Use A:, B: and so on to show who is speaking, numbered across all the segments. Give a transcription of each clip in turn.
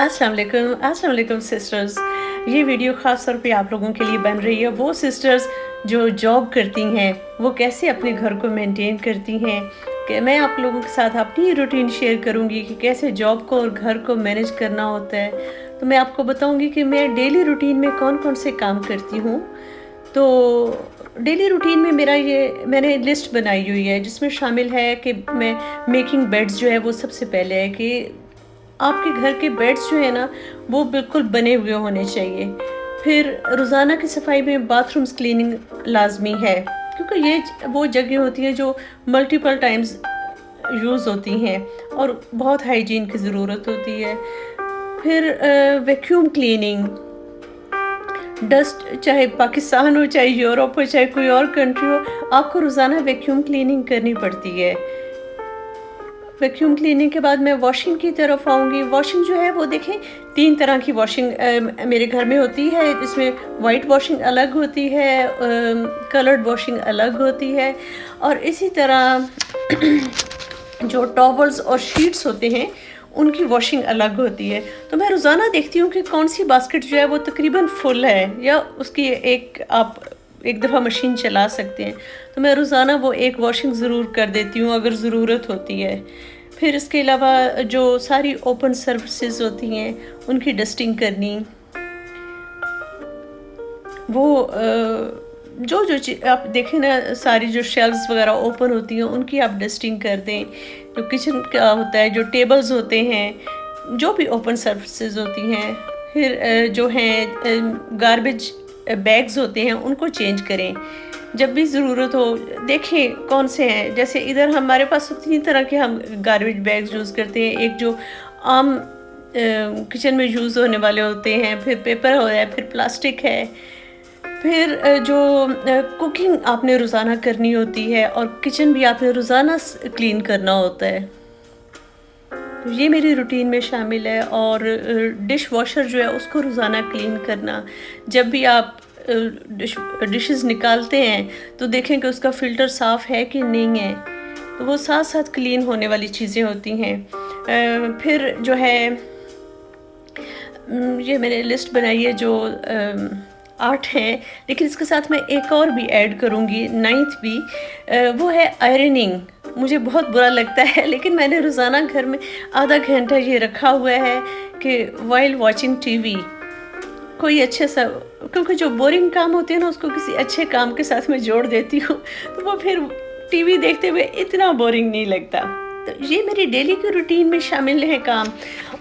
A: अस्सलाम वालेकुम सिस्टर्स। ये वीडियो ख़ास तौर पे आप लोगों के लिए बन रही है। वो सिस्टर्स जो जॉब करती हैं वो कैसे अपने घर को मेंटेन करती हैं, कि मैं आप लोगों के साथ अपनी रूटीन शेयर करूंगी कि कैसे जॉब को और घर को मैनेज करना होता है। तो मैं आपको बताऊंगी कि मैं डेली रूटीन में कौन कौन से काम करती हूँ। तो डेली रूटीन में मेरा ये मैंने लिस्ट बनाई हुई है जिसमें शामिल है कि मैं मेकिंग बेड्स जो है वो सबसे पहले है कि आपके घर के बेड्स जो है ना वो बिल्कुल बने हुए होने चाहिए। फिर रोज़ाना की सफाई में बाथरूम्स क्लीनिंग लाजमी है, क्योंकि ये वो जगह होती हैं जो मल्टीपल टाइम्स यूज़ होती हैं और बहुत हाइजीन की ज़रूरत होती है। फिर वैक्यूम क्लीनिंग, डस्ट चाहे पाकिस्तान हो, चाहे यूरोप हो, चाहे कोई और कंट्री हो, आपको रोज़ाना वैक्यूम क्लीनिंग करनी पड़ती है। वैक्यूम क्लीनिंग के बाद मैं वॉशिंग की तरफ आऊँगी। वॉशिंग जो है वो देखें 3 तरह की वॉशिंग मेरे घर में होती है। इसमें वाइट वॉशिंग अलग होती है, कलर्ड वॉशिंग अलग होती है, और इसी तरह जो टॉवल्स और शीट्स होते हैं उनकी वॉशिंग अलग होती है। तो मैं रोज़ाना देखती हूँ कि कौन सी बास्केट जो है वो तकरीबन फुल है या उसकी आप एक दफ़ा मशीन चला सकते हैं। तो मैं रोज़ाना वो एक वॉशिंग ज़रूर कर देती हूँ अगर ज़रूरत होती है। फिर इसके अलावा जो सारी ओपन सर्विसेज होती हैं उनकी डस्टिंग करनी, वो जो जो आप देखें ना, सारी जो शेल्व्स वगैरह ओपन होती हैं उनकी आप डस्टिंग कर दें। जो किचन का होता है, जो टेबल्स होते हैं, जो भी ओपन सर्विसेज होती हैं। फिर जो हैं गार्बेज बैग्स होते हैं उनको चेंज करें जब भी ज़रूरत हो। देखें कौन से हैं, जैसे इधर हमारे पास 3 तरह के हम गार्बेज बैग्स यूज़ करते हैं। एक जो आम किचन में यूज़ होने वाले होते हैं, फिर पेपर हो है, फिर प्लास्टिक है, फिर जो कुकिंग आपने रोज़ाना करनी होती है और किचन भी आपने रोज़ाना क्लीन करना होता है। तो ये मेरी रूटीन में शामिल है। और डिश वॉशर जो है उसको रोज़ाना क्लीन करना। जब भी आप डिशेस निकालते हैं तो देखें कि उसका फ़िल्टर साफ़ है कि नहीं है। तो वो साथ साथ क्लीन होने वाली चीज़ें होती हैं। फिर जो है ये मैंने लिस्ट बनाई है जो 8 हैं, लेकिन इसके साथ मैं एक और भी ऐड करूँगी, 9th भी। वो है आयरनिंग। मुझे बहुत बुरा लगता है लेकिन मैंने रोज़ाना घर में आधा घंटा ये रखा हुआ है कि वाइल वॉचिंग टीवी कोई अच्छे सा, क्योंकि जो बोरिंग काम होते हैं ना उसको किसी अच्छे काम के साथ मैं जोड़ देती हूँ तो वो फिर टीवी देखते हुए इतना बोरिंग नहीं लगता। तो ये मेरी डेली की रूटीन में शामिल है काम।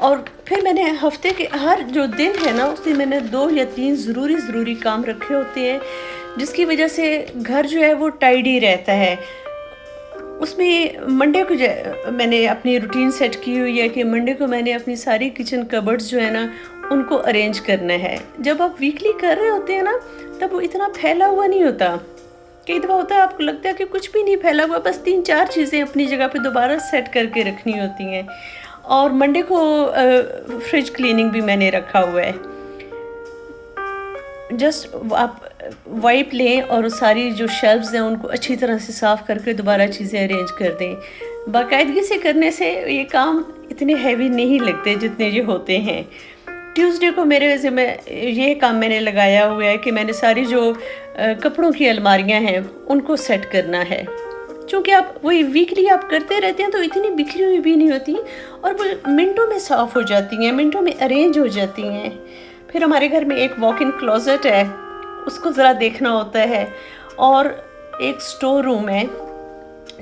A: और फिर मैंने हफ्ते के हर जो दिन है ना उस दिन मैंने 2 या 3 ज़रूरी काम रखे होते हैं, जिसकी वजह से घर जो है वो टाइडी रहता है। उसमें मंडे को मैंने अपनी रूटीन सेट की हुई है कि मंडे को मैंने अपनी सारी किचन कबर्ड्स जो है ना उनको अरेंज करना है। जब आप वीकली कर रहे होते हैं ना तब वो इतना फैला हुआ नहीं होता। कई दफ़ा होता है आपको लगता है कि कुछ भी नहीं फैला हुआ, बस 3-4 चीज़ें अपनी जगह पे दोबारा सेट करके रखनी होती हैं। और मंडे को फ्रिज क्लीनिंग भी मैंने रखा हुआ है। जस्ट आप वाइप लें और सारी जो शेल्फ्स हैं उनको अच्छी तरह से साफ़ करके दोबारा चीज़ें अरेंज कर दें। बाकायदगी से करने से ये काम इतने हैवी नहीं लगते जितने ये होते हैं। ट्यूसडे को मेरे ज़िम्मे ये काम मैंने लगाया हुआ है कि मैंने सारी जो कपड़ों की अलमारियां हैं उनको सेट करना है। चूँकि आप वही वीकली आप करते रहते हैं तो इतनी बिखरी हुई भी नहीं होती और वो मिनटों में साफ़ हो जाती हैं, मिनटों में अरेंज हो जाती हैं। फिर हमारे घर में एक वॉक इन क्लोज़ेट है, उसको ज़रा देखना होता है। और एक स्टोर रूम है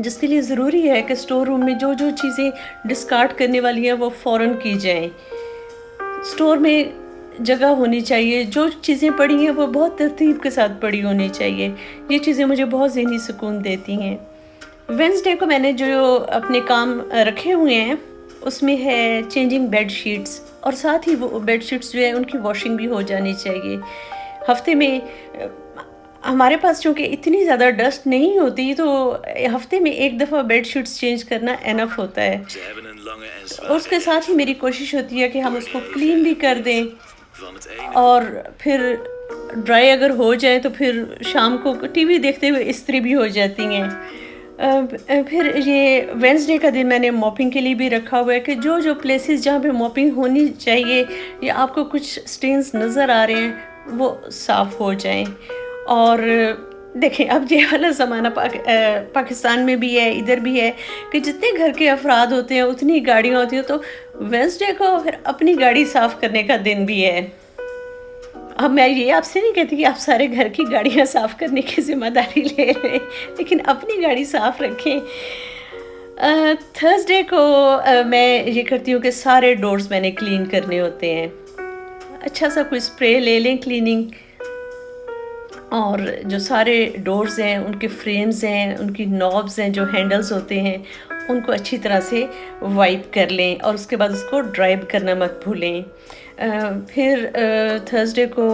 A: जिसके लिए ज़रूरी है कि स्टोर रूम में जो जो चीज़ें डिस्कार्ड करने वाली हैं वो फ़ौरन की जाएं। स्टोर में जगह होनी चाहिए, जो चीज़ें पड़ी हैं वो बहुत तरतीब के साथ पड़ी होनी चाहिए। ये चीज़ें मुझे बहुत ज़हनी सुकून देती हैं। वेडनेसडे को मैंने जो अपने काम रखे हुए हैं उसमें है चेंजिंग बेड शीट्स, और साथ ही वो बेड शीट्स जो है उनकी वॉशिंग भी हो जानी चाहिए। हफ्ते में हमारे पास चूँकि इतनी ज़्यादा डस्ट नहीं होती तो हफ्ते में एक दफ़ा बेड शीट्स चेंज करना एनफ होता है। उसके साथ ही मेरी कोशिश होती है कि हम उसको क्लीन भी कर दें, और फिर ड्राई अगर हो जाए तो फिर शाम को टीवी देखते हुए इस्त्री भी हो जाती हैं। फिर ये वेडनेसडे का दिन मैंने मॉपिंग के लिए भी रखा हुआ है कि जो जो प्लेसेस जहाँ पे मॉपिंग होनी चाहिए या आपको कुछ स्टेन्स नज़र आ रहे हैं वो साफ़ हो जाएं। और देखें अब ये वाला ज़माना पाकिस्तान में भी है, इधर भी है कि जितने घर के अफराद होते हैं उतनी गाड़ियाँ होती हैं, तो वेडनेसडे को फिर अपनी गाड़ी साफ़ करने का दिन भी है। अब मैं ये आपसे नहीं कहती कि आप सारे घर की गाड़ियाँ साफ़ करने की ज़िम्मेदारी ले रहे हैं, लेकिन अपनी गाड़ी साफ़ रखें। थर्सडे को मैं ये करती हूँ कि सारे डोर्स मैंने क्लीन करने होते हैं। अच्छा सा कोई स्प्रे ले लें क्लीनिंग, और जो सारे डोर्स हैं, उनके फ्रेम्स हैं, उनकी नॉब्स हैं, जो हैंडल्स होते हैं, उनको अच्छी तरह से वाइप कर लें और उसके बाद उसको ड्राई करना मत भूलें। फिर थर्सडे को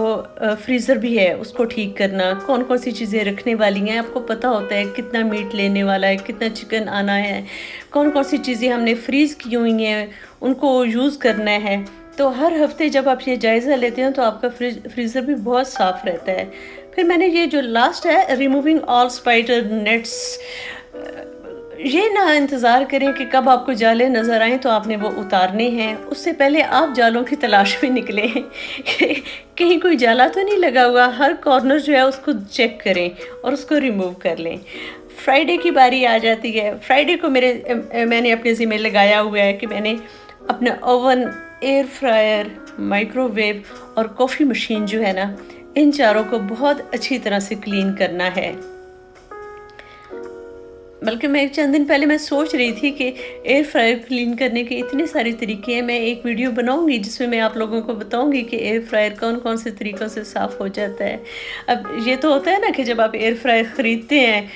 A: फ्रीज़र भी है, उसको ठीक करना, कौन कौन सी चीज़ें रखने वाली हैं, आपको पता होता है कितना मीट लेने वाला है, कितना चिकन आना है, कौन कौन सी चीज़ें हमने फ्रीज़ की हुई हैं, उनको यूज़ करना है। तो हर हफ्ते जब आप ये जायज़ा लेते हैं तो आपका फ्रीज़र भी बहुत साफ़ रहता है। फिर मैंने ये जो लास्ट है, रिमूविंग ऑल स्पाइडर नेट्स, ये ना इंतज़ार करें कि कब आपको जाले नज़र आएँ तो आपने वो उतारने हैं, उससे पहले आप जालों की तलाश में निकलें कहीं कोई जाला तो नहीं लगा हुआ, हर कॉर्नर जो है उसको चेक करें और उसको रिमूव कर लें। फ्राइडे की बारी आ जाती है। फ्राइडे को मैंने अपने ज़िम्मे लगाया हुआ है कि मैंने अपना ओवन, एयर फ्रायर, माइक्रोवेव और कॉफ़ी मशीन जो है ना, इन चारों को बहुत अच्छी तरह से क्लीन करना है। बल्कि मैं चंद दिन पहले मैं सोच रही थी कि एयर फ्रायर क्लीन करने के इतने सारे तरीके हैं, मैं एक वीडियो बनाऊंगी जिसमें मैं आप लोगों को बताऊंगी कि एयर फ्रायर कौन कौन से तरीक़ों से साफ़ हो जाता है। अब ये तो होता है ना कि जब आप एयर फ्रायर ख़रीदते हैं,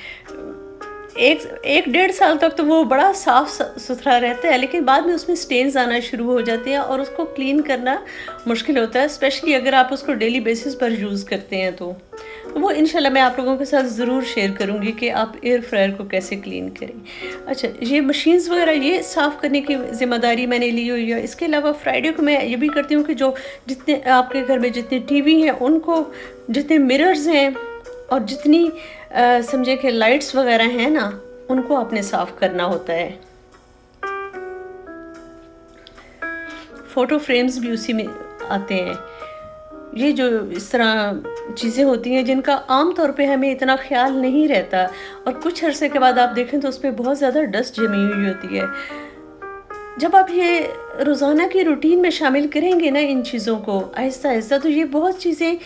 A: एक डेढ़ साल तक तो वो बड़ा साफ़ सुथरा रहता है, लेकिन बाद में उसमें स्टेन्स आना शुरू हो जाते हैं और उसको क्लीन करना मुश्किल होता है, स्पेशली अगर आप उसको डेली बेसिस पर यूज़ करते हैं तो वो इंशाल्लाह मैं आप लोगों के साथ ज़रूर शेयर करूँगी कि आप एयर फ्रायर को कैसे क्लीन करें। अच्छा, ये मशीन्स वगैरह ये साफ़ करने की ज़िम्मेदारी मैंने ली हुई है। इसके अलावा फ्राइडे को मैं ये भी करती हूँ कि जो जितने आपके घर में जितने टीवी हैं उनको, जितने मिरर्स हैं और जितनी समझे कि लाइट्स वगैरह हैं ना, उनको आपने साफ़ करना होता है। फ़ोटो फ्रेम्स भी उसी में आते हैं। ये जो इस तरह चीज़ें होती हैं जिनका आम तौर पे हमें इतना ख़्याल नहीं रहता, और कुछ अरसे के बाद आप देखें तो उसपे बहुत ज़्यादा डस्ट जमी हुई होती है। जब आप ये रोज़ाना की रूटीन में शामिल करेंगे ना इन चीज़ों को आहिस्ता आहिस्ता, तो ये बहुत चीज़ें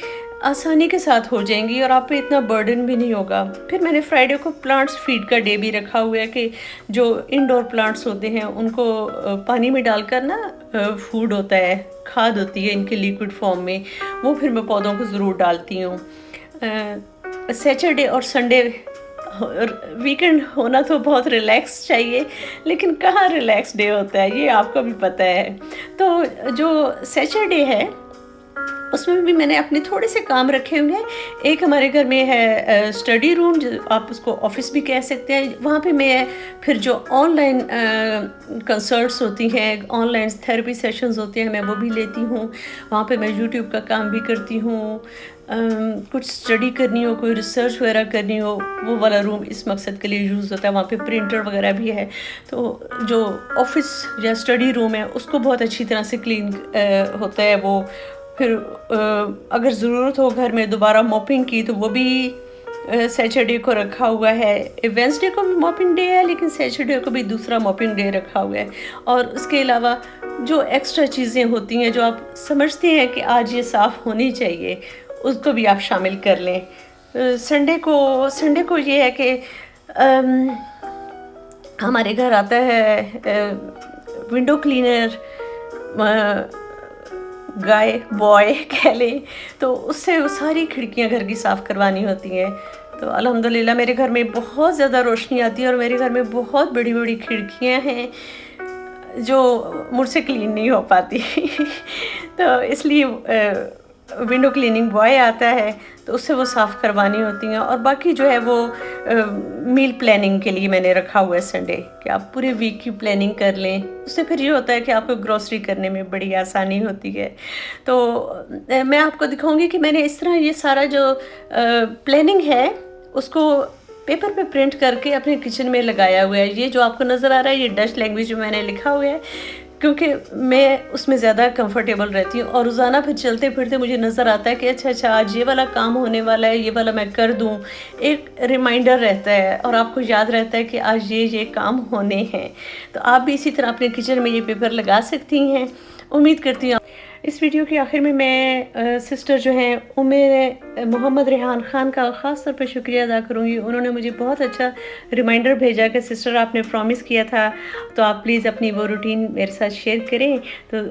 A: आसानी के साथ हो जाएंगी और आप पे इतना बर्डन भी नहीं होगा। फिर मैंने फ्राइडे को प्लांट्स फीड का डे भी रखा हुआ है कि जो इंडोर प्लांट्स होते हैं उनको पानी में डालकर ना फूड होता है, खाद होती है इनके लिक्विड फॉर्म में, वो फिर मैं पौधों को ज़रूर डालती हूँ। सैटरडे और संडे वीकेंड होना तो बहुत रिलैक्स चाहिए, लेकिन कहाँ रिलैक्स डे होता है ये आपको भी पता है। तो जो सैटरडे है उसमें भी मैंने अपने थोड़े से काम रखे हुए हैं। एक हमारे घर में है स्टडी रूम, जो आप उसको ऑफिस भी कह सकते हैं। वहाँ पे मैं फिर जो ऑनलाइन कंसल्ट्स होती हैं, ऑनलाइन थेरेपी सेशंस होते हैं, मैं वो भी लेती हूँ। वहाँ पे मैं यूट्यूब का काम भी करती हूँ। कुछ स्टडी करनी हो, कोई रिसर्च वगैरह करनी हो, वो वाला रूम इस मकसद के लिए यूज़ होता है। वहाँ पे प्रिंटर वगैरह भी है। तो जो ऑफिस या स्टडी रूम है उसको बहुत अच्छी तरह से क्लीन होता है वो। फिर अगर ज़रूरत हो घर में दोबारा मॉपिंग की तो वो भी सैटरडे को रखा हुआ है। वेडनेसडे को भी मॉपिंग डे है, लेकिन सैटरडे को भी दूसरा मॉपिंग डे रखा हुआ है। और उसके अलावा जो एक्स्ट्रा चीज़ें होती हैं जो आप समझते हैं कि आज ये साफ़ होनी चाहिए, उसको भी आप शामिल कर लें। संडे को ये है कि हमारे घर आता है विंडो क्लीनर, गाय बॉय कह लें, तो उससे वो सारी खिड़कियां घर की साफ़ करवानी होती हैं। तो अल्हम्दुलिल्लाह मेरे घर में बहुत ज़्यादा रोशनी आती है और मेरे घर में बहुत बड़ी बड़ी खिड़कियां हैं जो मुझसे क्लीन नहीं हो पाती तो इसलिए विंडो क्लीनिंग बॉय आता है, तो उससे वो साफ़ करवानी होती हैं। और बाकी जो है वो मील प्लानिंग के लिए मैंने रखा हुआ है संडे, कि आप पूरे वीक की प्लानिंग कर लें। उससे फिर ये होता है कि आपको ग्रॉसरी करने में बड़ी आसानी होती है। तो मैं आपको दिखाऊंगी कि मैंने इस तरह ये सारा जो प्लानिंग है उसको पेपर पे प्रिंट करके अपने किचन में लगाया हुआ है। ये जो आपको नज़र आ रहा है, ये डच लैंग्वेज में मैंने लिखा हुआ है, क्योंकि मैं उसमें ज़्यादा कंफर्टेबल रहती हूँ और रोज़ाना फिर चलते फिरते मुझे नज़र आता है कि अच्छा आज ये वाला काम होने वाला है, ये वाला मैं कर दूँ। एक रिमाइंडर रहता है और आपको याद रहता है कि आज ये काम होने हैं। तो आप भी इसी तरह अपने किचन में ये पेपर लगा सकती हैं। उम्मीद करती हूँ इस वीडियो के आखिर में मैं सिस्टर जो हैं उमेर मोहम्मद रेहान ख़ान का ख़ास तौर पे शुक्रिया अदा करूँगी। उन्होंने मुझे बहुत अच्छा रिमाइंडर भेजा कि सिस्टर आपने प्रॉमिस किया था, तो आप प्लीज़ अपनी वो रूटीन मेरे साथ शेयर करें। तो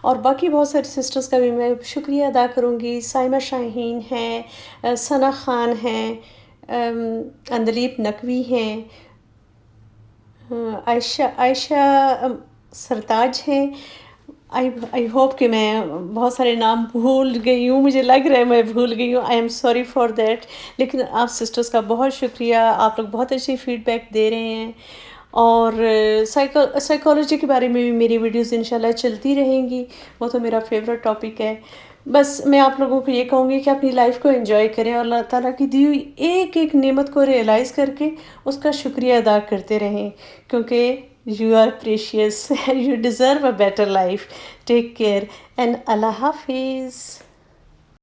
A: और बाकी बहुत सारी सिस्टर्स का भी मैं शुक्रिया अदा करूँगी। साइमा शाहीन हैं, सना ख़ान हैं, अंदलीब नकवी हैं, आयशा आयशा सरताज हैं। आई होप कि मैं बहुत सारे नाम भूल गई हूँ, मुझे लग रहा है मैं भूल गई हूँ। I am sorry for that. लेकिन आप सिस्टर्स का बहुत शुक्रिया, आप लोग बहुत अच्छी फ़ीडबैक दे रहे हैं। और साइकोलॉजी के बारे में भी मेरी वीडियोज़ इंशाल्लाह चलती रहेंगी, वो तो मेरा फेवरेट टॉपिक है। बस मैं आप लोगों को ये कहूँगी कि अपनी लाइफ को एंजॉय करें और अल्लाह ताला की दी हुई एक एक नेमत को रियलाइज़ करके उसका शुक्रिया अदा करते रहें, क्योंकि you are precious, you deserve a better life. Take care and Allah हाफिज़।